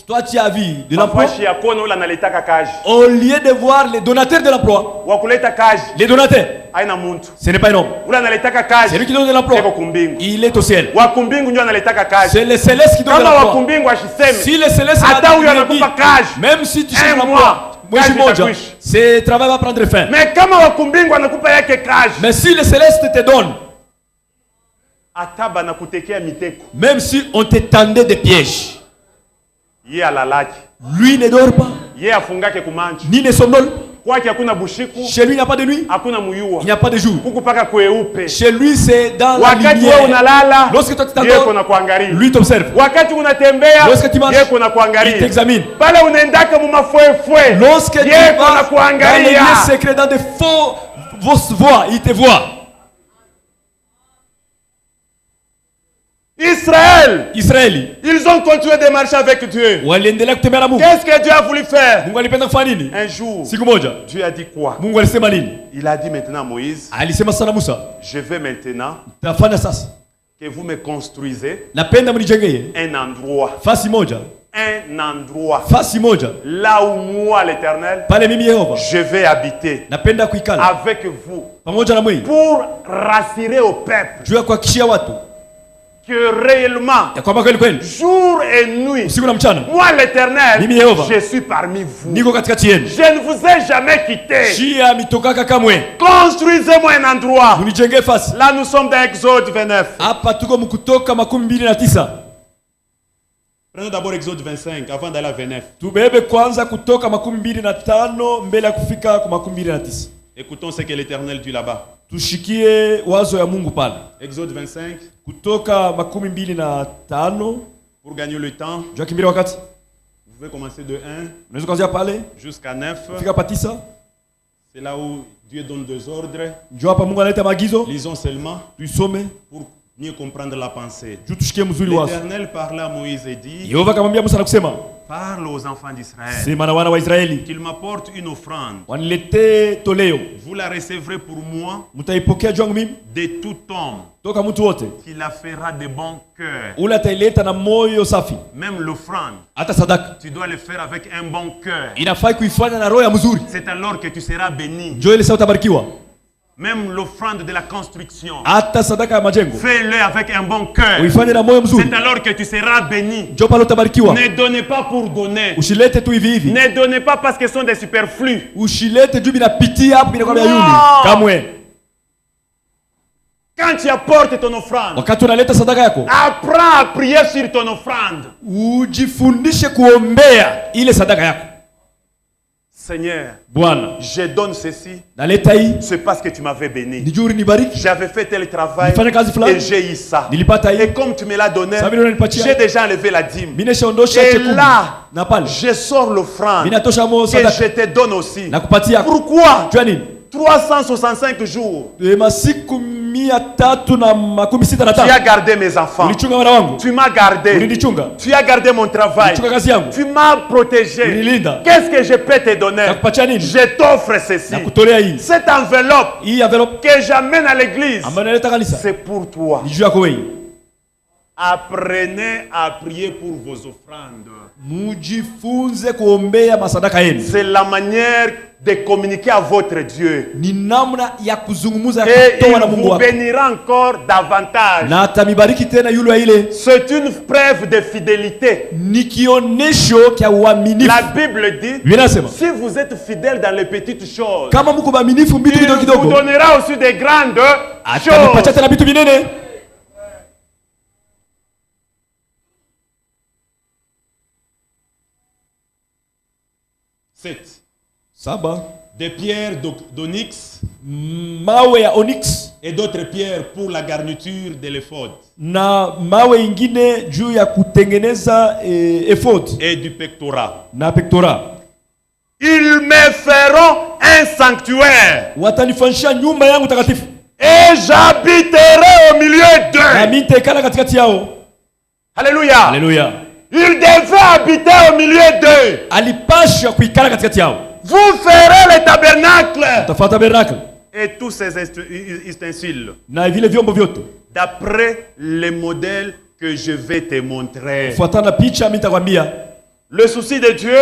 Toi tu as vu de l'emploi. Au lieu de voir les donateurs de l'emploi, les donateurs, ce n'est pas un homme. C'est lui qui donne de l'emploi. Il est au ciel. C'est le céleste qui donne de l'emploi. Si le céleste dit, même si tu cherches l'emploi, ce travail va prendre fin. Mais si le céleste te donne, même si on te tendait des pièges, lui ne dort pas, ni ne somnole. Chez lui, il n'y a pas de nuit. Il n'y a pas de jour. Chez lui, c'est dans la lumière. Lorsque toi tu t'endors, lui t'observe. Lorsque tu marches, il t'examine. Lorsque tu vas dans les lieux secrets, dans des fausses voies, il te voit. Israël, ils ont continué de marcher avec Dieu. Qu'est-ce que Dieu a voulu faire? Un jour, Dieu a dit quoi? Il a dit maintenant à Moïse, je veux maintenant que vous me construisez un endroit. Un endroit là où moi l'éternel je vais habiter avec vous pour rassurer au peuple que réellement jour et nuit moi l'éternel je suis parmi vous, je ne vous ai jamais quitté. Construisez-moi un endroit. Là nous sommes dans Exode 29. Prenons d'abord Exode 25 avant d'aller à 29. Écoutons ce que l'Éternel dit là-bas. Exode 25. Pour gagner le temps, vous pouvez commencer de 1 jusqu'à 9. C'est là où Dieu donne des ordres. Lisons seulement pour mieux comprendre la pensée. L'Éternel parla à Moïse et dit, parle aux enfants d'Israël qu'ils m'apportent une offrande. Vous la recevrez pour moi de tout homme qui la fera de bon cœur. Même l'offrande, tu dois le faire avec un bon cœur. C'est alors que tu seras béni. Même l'offrande de la construction, fais-le avec un bon cœur. C'est alors que tu seras béni. Ne donnez pas pour donner. Ne donnez pas parce que ce sont des superflus. Quand tu apportes ton offrande, apprends à prier sur ton offrande. Seigneur, je donne ceci, c'est parce que tu m'avais béni. J'avais fait tel travail et j'ai eu ça. Et comme tu me l'as donné, j'ai déjà enlevé la dîme. Et là, je sors l'offrande que je te donne aussi. Pourquoi 365 jours. Tu as gardé mes enfants. Tu m'as gardé. Tu as gardé mon travail. Tu m'as protégé. Qu'est-ce que je peux te donner? Je t'offre ceci. Cette enveloppe que j'amène à l'église, c'est pour toi. Apprenez à prier pour vos offrandes. C'est la manière de communiquer à votre Dieu. Et il vous bénira encore davantage. C'est une preuve de fidélité. La Bible dit, si vous êtes fidèle dans les petites choses, il vous donnera aussi des grandes choses. Des pierres d'onyx et d'autres pierres pour la garniture de l'éphod et du pectorat. Ils me feront un sanctuaire et j'habiterai au milieu d'eux. Alléluia. Alléluia. Il devait habiter au milieu d'eux. Vous ferez le tabernacle et tous ces ustensiles d'après les modèles que je vais te montrer. Le souci de Dieu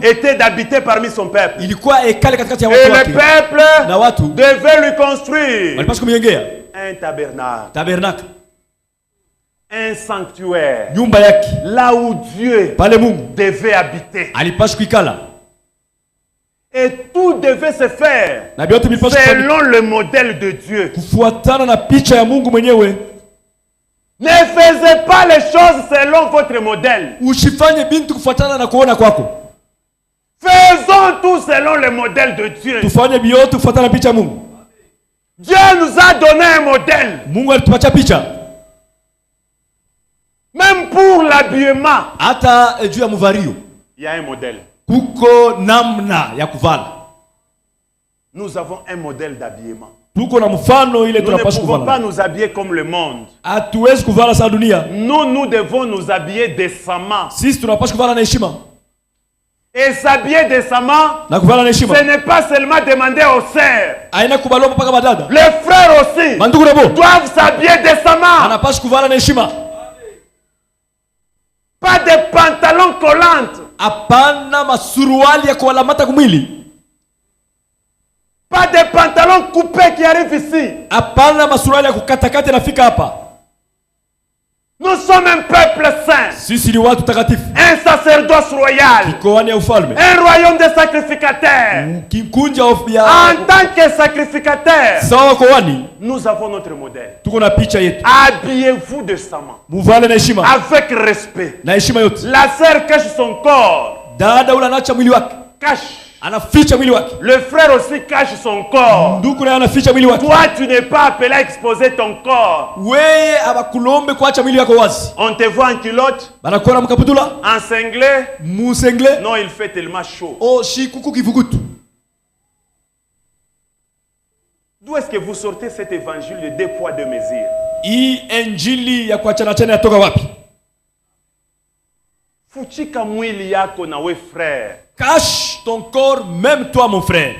était d'habiter parmi son peuple. Et le peuple devait lui construire un tabernacle, un sanctuaire, là où Dieu devait habiter. Et tout devait se faire selon le modèle de Dieu. Ne faisez pas les choses selon votre modèle. Faisons tout selon le modèle de Dieu. Dieu nous a donné un modèle. Même pour l'habillement, il y a un modèle. Nous avons un modèle d'habillement. Nous ne pouvons pas nous habiller comme le monde. Nous devons nous habiller décemment. Et s'habiller décemment, ce n'est pas seulement demander aux sœurs. Les frères aussi doivent s'habiller décemment. Pas de pantalons collants. Pas de pantalons coupés qui arrivent ici. Nous sommes un peuple saint. Un sacerdoce royal. Un royaume de sacrificateurs. En tant que sacrificateurs, nous avons notre modèle. Habillez-vous décemment. Avec respect. La sœur cache son corps. Cache. Le frère aussi cache son corps. Toi, tu n'es pas appelé à exposer ton corps. On te voit en culotte, en singlet. Non, il fait tellement chaud. D'où est-ce que vous sortez cet évangile de 2 poids 2 mesures? Fuchika mwili yako na we frère. Cache ton corps, même toi mon frère.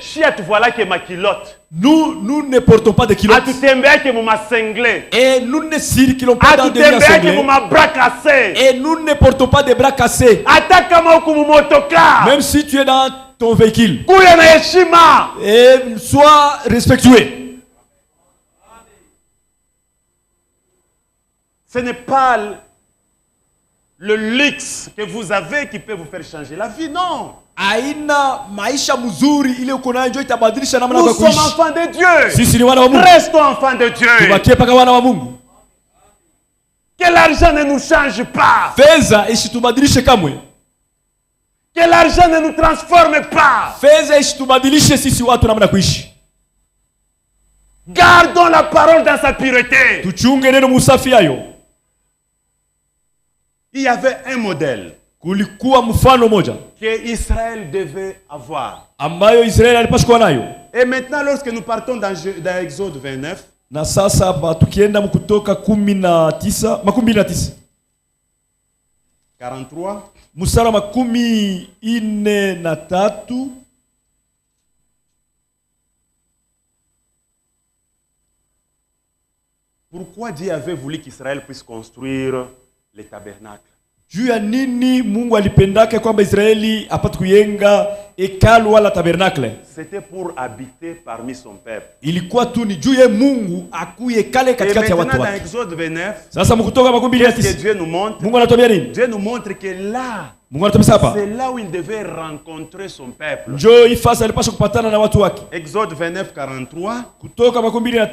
Nous ne portons pas de culottes. Et nous ne circulons pas dans des cinglés. Et nous ne portons pas des bras cassés. Même si tu es dans ton véhicule. Et sois respectueux. Ce n'est pas le luxe que vous avez qui peut vous faire changer la vie, non. Nous sommes enfants de Dieu. Restons enfants de Dieu. Que l'argent ne nous change pas. Que l'argent ne nous transforme pas. Gardons la parole dans sa pureté. Il y avait un modèle que Israël devait avoir. Et maintenant, lorsque nous partons dans Exode 29, 43, pourquoi Dieu avait voulu qu'Israël puisse construire les tabernacles? Juu ya nini Mungu alipendake kwamba Israeli apate kujenga hekalu wala tabernakle? C'était pour habiter parmi son peuple. Ilikuwa tu ni juu ya Mungu akuye kale katikati ya watu wake. Dans Exode 29, sasa mkutoka 29, Dieu nous montre. Mungu anatuambia nini? Dieu nous montre que là, c'est là où il devait rencontrer son peuple. Njoo ifasa alipaswa kupatana na watu wake. Exode 29 43. Kutoka 29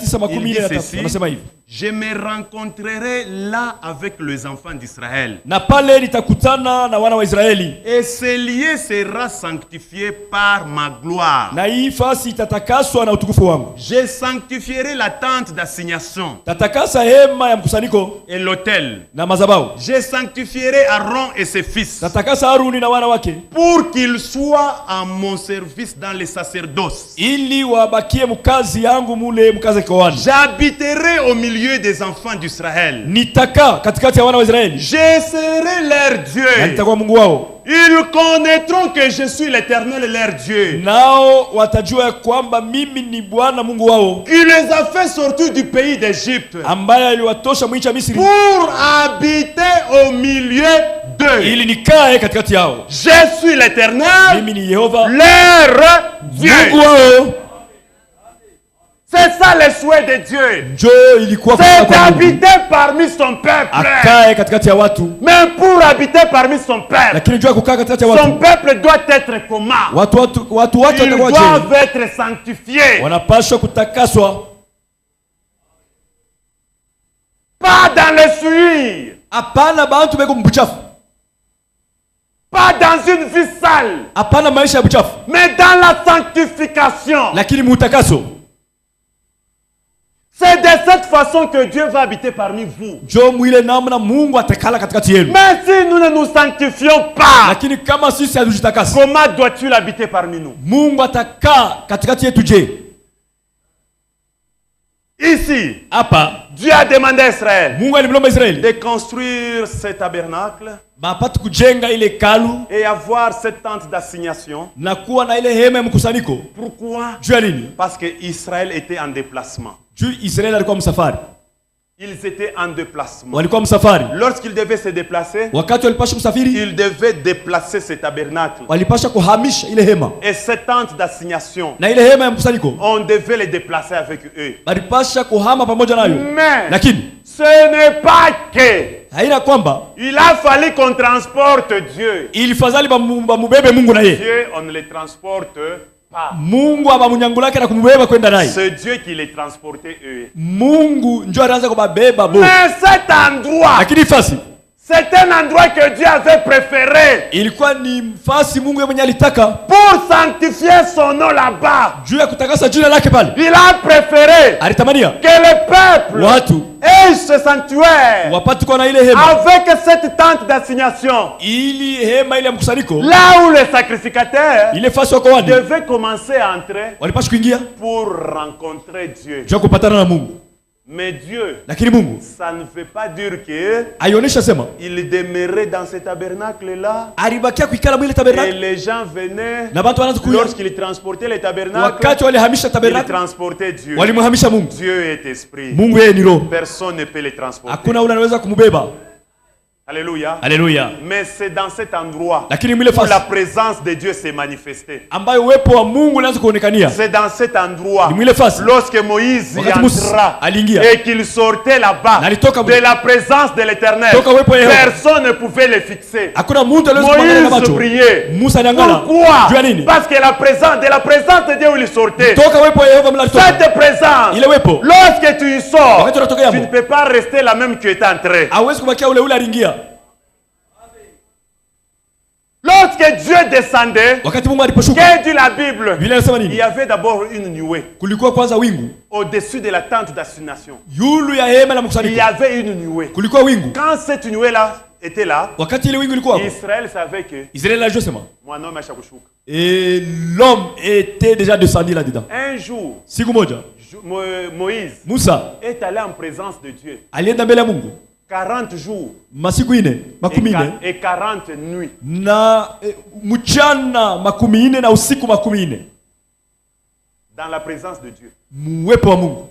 anasema hivi. Je me rencontrerai là avec les enfants d'Israël. Na pale nitakutana na wana wa Israeli. Et ce lieu sera sanctifié par ma gloire. Na hii fasi itatakaswa na utukufu wangu. Je sanctifierai la tente d'assignation. Tatakasa hema ya mkusanyiko et l'autel. Na madhabahu. Je sanctifierai Aaron et ses fils. Tatakasa Haruni na wana wake. Pour qu'ils soient à mon service dans les sacerdoces. Ili wabakie mkazi yangu mule mkazi koani. J'habiterai au milieu des enfants d'Israël. Nitaka katikati ya wana wa Israeli. Je serai leur Dieu. Nitakuwa Mungu wao. Ils connaîtront que je suis l'Éternel leur Dieu. Nao watajua kwamba mimi ni Bwana Mungu wao. Qui les a fait sortir du pays d'Égypte. Ambaye aliwatosha nchi ya Misri. Pour habiter au milieu d'eux. Ili nikae katikati yao. Je suis l'Éternel. Mimi ni Yehova. Leur Dieu. Mungu wao. C'est ça le souhait de Dieu. C'est d'habiter parmi son peuple. Mais pour habiter parmi son peuple, son peuple doit être comment? Ils doivent être sanctifiés. Pas dans le souillure. Pas dans une vie sale. Hapana maisha ya buchafu. Mais dans la sanctification. Lakini mutakaso. C'est de cette façon que Dieu va habiter parmi vous. Mais si nous ne nous sanctifions pas, comment dois-tu l'habiter parmi nous? Ici, Dieu a demandé à Israël de construire ce tabernacle et avoir cette tente d'assignation. Pourquoi? Parce que Israël était en déplacement. Ils étaient en déplacement. Lorsqu'ils devaient se déplacer, ils devaient déplacer ce tabernacle. Et cette tente d'assignation, on devait les déplacer avec eux. Mais ce n'est pas que il a fallu qu'on transporte Dieu. Dieu, on ne le transporte pas. C'est Dieu qui les transportait eux. Mais cet endroit, c'est un endroit que Dieu avait préféré pour sanctifier son nom là-bas. Il a préféré que le peuple ait ce sanctuaire avec cette tente d'assignation. Là où les sacrificateurs devaient commencer à entrer pour rencontrer Dieu. Mais Dieu, ça ne veut pas dire que il demeurait dans ce tabernacle-là et les gens venaient lorsqu'ils transportaient les tabernacles, ils transportaient Dieu. Dieu est esprit. Personne ne peut les transporter. Alléluia. Alléluia. Mais c'est dans cet endroit où la présence de Dieu s'est manifestée. C'est dans cet endroit lorsque Moïse y entra et qu'il sortait là-bas de la présence de l'Éternel. Personne ne pouvait le fixer. Moïse priait. Pourquoi? Parce que de la présence de Dieu où il sortait, cette présence, lorsque tu y sors, tu ne peux pas rester la même que tu étais entré. Lorsque Dieu descendait, qu'est dit la Bible? Il y avait d'abord une nuée. Au-dessus de la tente d'assignation, il y avait une nuée. Quand cette nuée-là était là, Israël savait que et l'homme était déjà descendu là-dedans. Un jour, Moïse est allé en présence de Dieu. 40 jours et 40 nuits. Dans la présence de Dieu.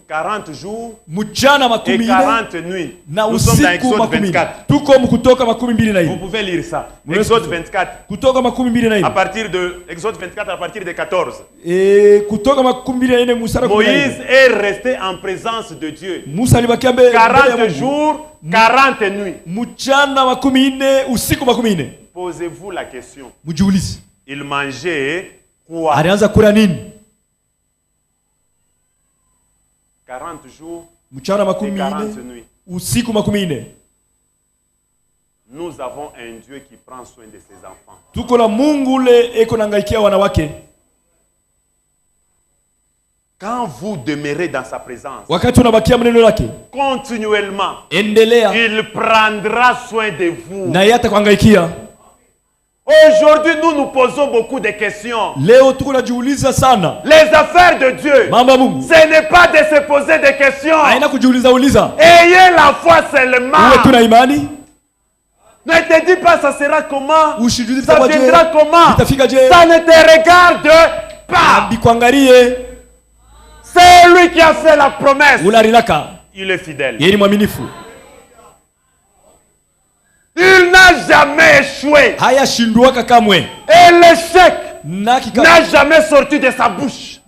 40 jours et 40 nuits. Nous sommes dans Exode 24. Vous pouvez lire ça. Exode 24. À partir de Exode 24 à partir de 14. Moïse est resté en présence de Dieu. 40 jours, 40 nuits. Posez-vous la question. Il mangeait quoi? 40 jours et 40 nuits. Nous avons un Dieu qui prend soin de ses enfants. Quand vous demeurez dans sa présence, continuellement, il prendra soin de vous. Aujourd'hui, nous nous posons beaucoup de questions. Les affaires de Dieu, ce n'est pas de se poser des questions. Ayez la foi seulement. Ne te dis pas ça sera comment, ça viendra comment. Ça ne te regarde pas. C'est lui qui a fait la promesse. Il est fidèle. Il n'a jamais échoué. Et l'échec n'a jamais sorti de sa bouche.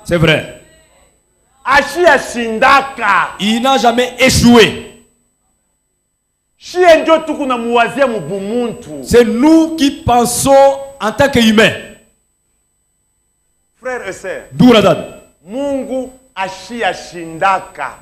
C'est vrai. Il n'a jamais échoué. C'est nous qui pensons en tant qu'humains. Frères et sœurs,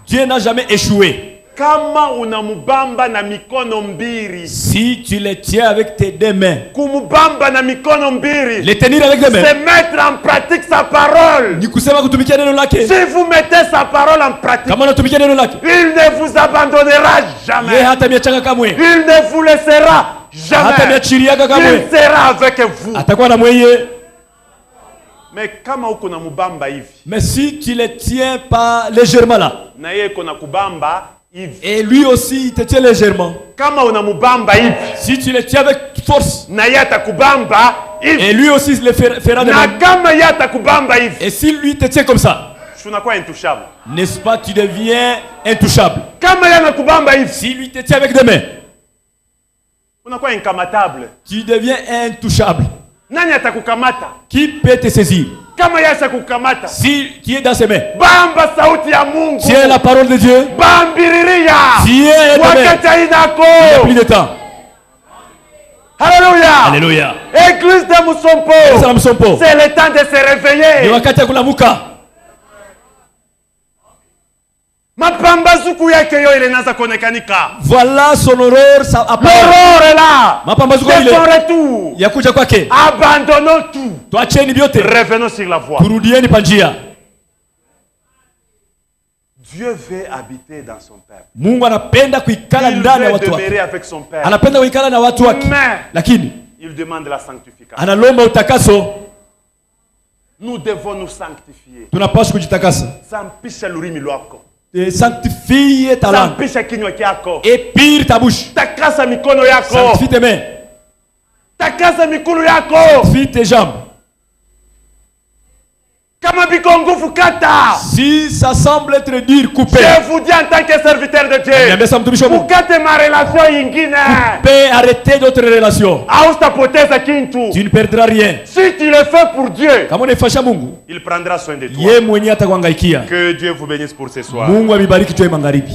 Dieu n'a jamais échoué. Kama unamubamba na mikono mbiri. Si tu les tiens avec tes deux mains. Kumubamba na mikono mbiri. Les tenir avec deux mains. C'est mettre en pratique sa parole. Ni kusema kutumikia neno lake. Si vous mettez sa parole en pratique. Kama unatumikia neno lake. Il ne vous abandonnera jamais. Yeye hata miachanga kamwe. Il ne vous laissera jamais. Hata miachiriaka kamwe. Il sera avec vous. Atakuwa na mweye. Mais kama uko na mubamba hivi. Mais si tu les tiens pas légèrement là. Na yeye kona kubamba. Et lui aussi il te tient légèrement. Kama unamubamba hivi. Si tu les tiens avec force. Na yeye atakubamba hivi. Et lui aussi il le fera de même. Na kama yeye atakubamba hivi. Et si lui te tient comme ça. Tu n'as quoi intouchable. N'est-ce pas, tu deviens intouchable. Kama yeye anakubamba hivi. Si lui te tient avec deux mains. On a quoi inkamatable. Tu deviens intouchable. Nani atakukamata? Qui peut te saisir? Kama yeye kukamata. Si tu es dans ses mains. Bamba sauti ya Mungu. Tiens la parole de Dieu. Bambiriria. Tiens wakati inako. Il n'y a plus de temps. Alléluia. Alléluia. Église de Musompo. C'est le temps de se réveiller. Ni wakati ya kulamuka. Mapambazuku yake yo ile inaanza kuonekanika. Voilà son horreur, ça apparaît. L'horreur est là. Mapambazuku ile. Son retour. Yakuja kwake. Abandonnons tout. Tuacheni vyote. Revenons sur la voie. Turudieni panjia. Dieu veut habiter dans son peuple. Mungu anapenda kuikala ndani ya watu wake. Avec son peuple. Anapenda kuikala na watu wake. Lakini il demande la sanctification. Analomba utakaso. Nous devons nous sanctifier. Tunapaswa kujitakasa. Sampisha lurimi lwako. Sanctifie ta langue. Sampisha kinywa chako. Épire ta bouche. Takasa mikono yako. Sanctifie tes mains. Takasa mikono yako. Sanctifie tes jambes. Kama biko nguvu kata. Si ça semble être dur, coupé. Je vous dis en tant que serviteur de Dieu. Ukate ma relation ingine. Coupé, arrêtez d'autres relations. Haustapoteza kintu. Tu ne perdras rien. Si tu le fais pour Dieu, kama unafanya Mungu, il prendra soin de toi. Yeye mwenyewe atakuangaikia. Que Dieu vous bénisse pour ce soir. Mungu abibariki tu magharibi.